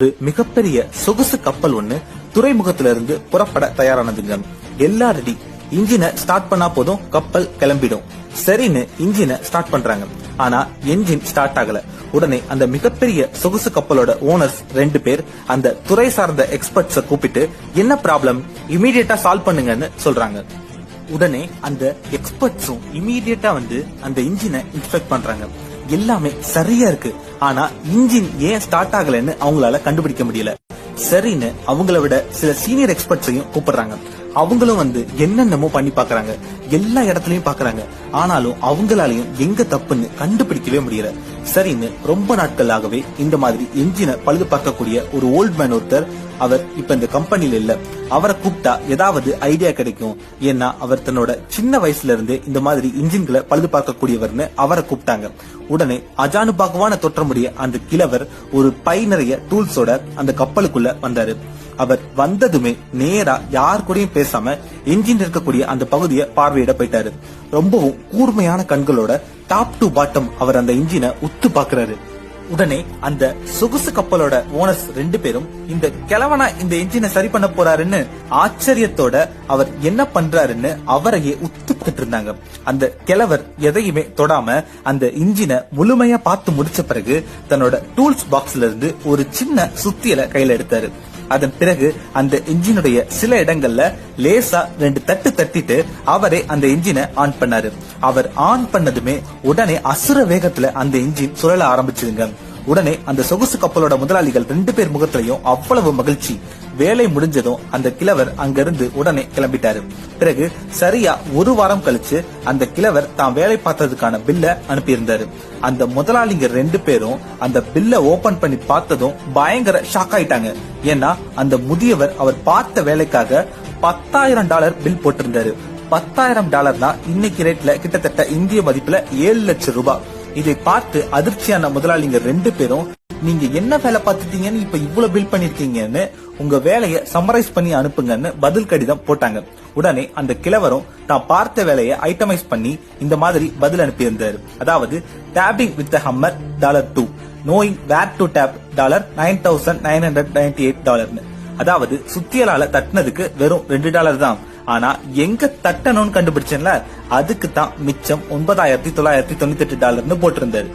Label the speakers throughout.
Speaker 1: ஒரு மிகப்பெரிய சொகுசு கப்பல் ஒண்ணு துறைமுகத்திலிருந்து புறப்பட தயாரானதுங்க. எல்லா ரெடி. இன்ஜினை ஸ்டார்ட் பண்ணா போதும் கப்பல் கிளம்பிடும். சரின்னு இன்ஜினை ஸ்டார்ட் பண்றாங்க. ஆனா என்ஜின் ஸ்டார்ட் ஆகல. உடனே அந்த மிகப்பெரிய சொகுசு கப்பலோட ஓனர்ஸ் 2 பேர் அந்த துறை சார்ந்த எக்ஸ்பர்ட்ஸ கூப்பிட்டு என்ன ப்ராப்ளம் இமீடியட்டா சால்வ் பண்ணுங்கன்னு சொல்றாங்க. உடனே அந்த எக்ஸ்பர்ட்ஸும் இமீடியட்டா வந்து அந்த இன்ஜினை இன்ஸ்பெக்ட் பண்றாங்க. எல்லாமே சரியா இருக்கு. ஆனா இன்ஜின் ஏன் ஸ்டார்ட் ஆகலன்னு அவங்களால கண்டுபிடிக்க முடியல. சரின்னு அவங்கள விட சில சீனியர் எக்ஸ்பர்ட்ஸையும் கூப்பிடுறாங்க. அவங்களும் வந்து என்னென்னமோ பண்ணி பாக்குறாங்க. எல்லா இடத்துலயும் பாக்குறாங்க. ஆனாலும் அவங்களாலையும் எங்க தப்புன்னு கண்டுபிடிக்கவே முடியல. சரின்னு ரொம்ப நாட்களாகவே இந்த மாதிரி என்ஜினை பழுது பார்க்கக்கூடிய ஒரு ஓல்ட் மேன் ஒருத்தர், அவர் இப்ப இந்த கம்பெனில இல்ல. அவரை கூப்பிட்டா ஏதாவது ஐடியா கிடைக்கும். ஏன்னா அவர் தன்னோட சின்ன வயசுல இருந்தே இந்த மாதிரி இன்ஜின்களை பழுது பார்க்கக்கூடியவர்னு அவரை கூப்பிட்டாங்க. உடனே அஜானுபாகுவான தோற்றமுடைய அந்த கிழவர் ஒரு பை நிறைய டூல்ஸோட அந்த கப்பலுக்குள்ள வந்தாரு. அவர் வந்ததுமே நேரா யார் கூடயும் பேசாம என்ஜின் இருக்கக்கூடிய அந்த பகுதியை பார்வையிட போயிட்டாரு. ரொம்பவும் கூர்மையான கண்களோட டாப் டு பாட்டம் அவர் அந்த இன்ஜினை உத்து பாக்குறாரு. உடனே அந்த சொகுசு கப்பலோட ஓனர்ஸ் 2 பேரும் இந்த கிழவனா இந்த என்ஜினை சரி பண்ண போறாருன்னு ஆச்சரியத்தோட அவர் என்ன பண்றாருன்னு அவரையே உத்துக்கிட்டு இருந்தாங்க. அந்த கிழவர் எதையுமே தொடாம அந்த இன்ஜினை முழுமையா பார்த்து முடிச்ச பிறகு தன்னோட டூல்ஸ் பாக்ஸ்ல இருந்து ஒரு சின்ன சுத்தியலை கையில எடுத்தாரு. அதன் பிறகு அந்த இன்ஜினுடைய சில இடங்கள்ல லேசா 2 தட்டு தட்டிட்டு அவரே அந்த இன்ஜினை ஆன் பண்ணாரு. அவர் ஆன் பண்ணதுமே உடனே அசுர வேகத்துல அந்த இன்ஜின் சுழல ஆரம்பிச்சுதுங்க. உடனே அந்த சொகுசு கப்பலோட முதலாளிகள் 2 பேர் முகத்திலையும் அவ்வளவு மகிழ்ச்சி. வேலை முடிஞ்சதும் அந்த கிழவர் அங்கிருந்து உடனே கிளம்பிட்டாரு. பிறகு சரியா 1 வாரம் கழிச்சு அந்த கிழவர் தான் வேலை பார்த்ததுக்கான பில்ல அனுப்பியிருந்தாரு. அந்த முதலாளிங்க 2 பேரும் அந்த பில்ல ஓபன் பண்ணி பார்த்ததும் பயங்கர ஷாக் ஆயிட்டாங்க. ஏன்னா அந்த முதியவர் அவர் பார்த்த வேலைக்காக $10,000 பில் போட்டிருந்தாரு. $10,000 இன்னைக்கு ரேட்ல கிட்டத்தட்ட இந்திய மதிப்புல 7 லட்சம் ரூபாய். இதை பார்த்து அதிர்ச்சியான முதலாளிங்க 2 பேரும், நீங்க என்ன வேலை பார்த்துட்டீங்கன்னு இப்ப இவ்வளவு பில் பண்ணிருக்கீங்கன்னு உங்க வேலையை சம்மரைஸ் பண்ணி அனுப்புங்கன்னு பதில் கடிதம் போட்டாங்க. உடனே அந்த கிழவரும் தான் பார்த்த வேலையை ஐட்டமைஸ் பண்ணி இந்த மாதிரி பதில் அனுப்பியிருந்தாரு. அதாவது tapping with hammer $2, knowing where to tap $9,998. அதாவது சுத்தியலால தட்டினதுக்கு வெறும் $2 தான். ஆனா எங்க தட்டணும்னு கண்டுபிடிச்சேன்ல, அதுக்கு தான் மிச்சம் $9,998 போட்டிருந்தாரு.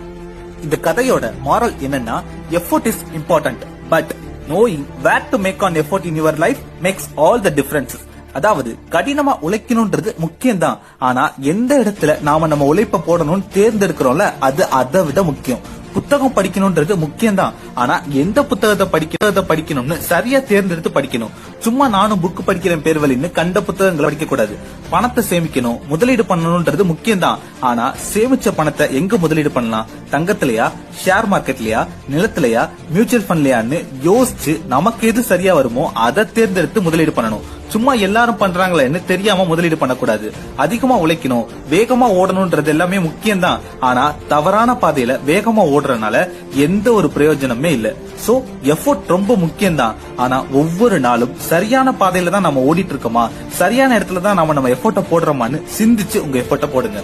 Speaker 1: இந்த கதையோட மாரல் என்னன்னா, effort is important, but knowing where to make an effort in your life makes all the difference. அதாவது கடினமா உழைக்கணும்ன்றது முக்கியம் தான். ஆனா எந்த இடத்துல நாம நம்ம உழைப்ப போடணும்னு தேர்ந்தெடுக்கிறோம்ல, அது அதை விட முக்கியம். புத்தகம் படிக்கணும்ன்றது முக்கியம் தான். ஆனா எந்த புத்தகத்தை படிக்கணும்னு சரியா தேர்ந்தெடுத்து படிக்கணும். சும்மா நானும் புக் படிக்கிறேன் பேர் வழின்னு கண்ட புத்தகங்களை படிக்க கூடாது. பணத்தை சேமிக்கணும், முதலீடு பண்ணணும்ன்றது முக்கியம் தான். ஆனா சேமிச்ச பணத்தை எங்க முதலீடு பண்ணலாம்? தங்கத்திலயா, ஷேர் மார்க்கெட்லயா, நிலத்திலயா, மியூச்சுவல் ஃபண்ட்லயான்னு யோசிச்சு நமக்கு எது சரியா வருமோ அதை தேர்ந்தெடுத்து முதலீடு பண்ணணும். சும்மா எல்லாரும் பண்றாங்களேன்னு தெரியாம முதலீடு பண்ணக்கூடாது. அதிகமா உழைக்கணும், வேகமா ஓடணும்ன்றது எல்லாமே முக்கியம் தான். ஆனா தவறான பாதையில வேகமா ஓடுறதுனால எந்த ஒரு பிரயோஜனமே இல்ல. சோ எஃபோர்ட் ரொம்ப முக்கியம் தான். ஆனா ஒவ்வொரு நாளும் சரியான பாதையில தான் நம்ம ஓடிட்டு இருக்கோமா, சரியான இடத்துல தான் நம்ம எஃபோர்ட்டை போடுறோமான்னு சிந்திச்சு உங்க எஃபோர்ட்டை போடுங்க.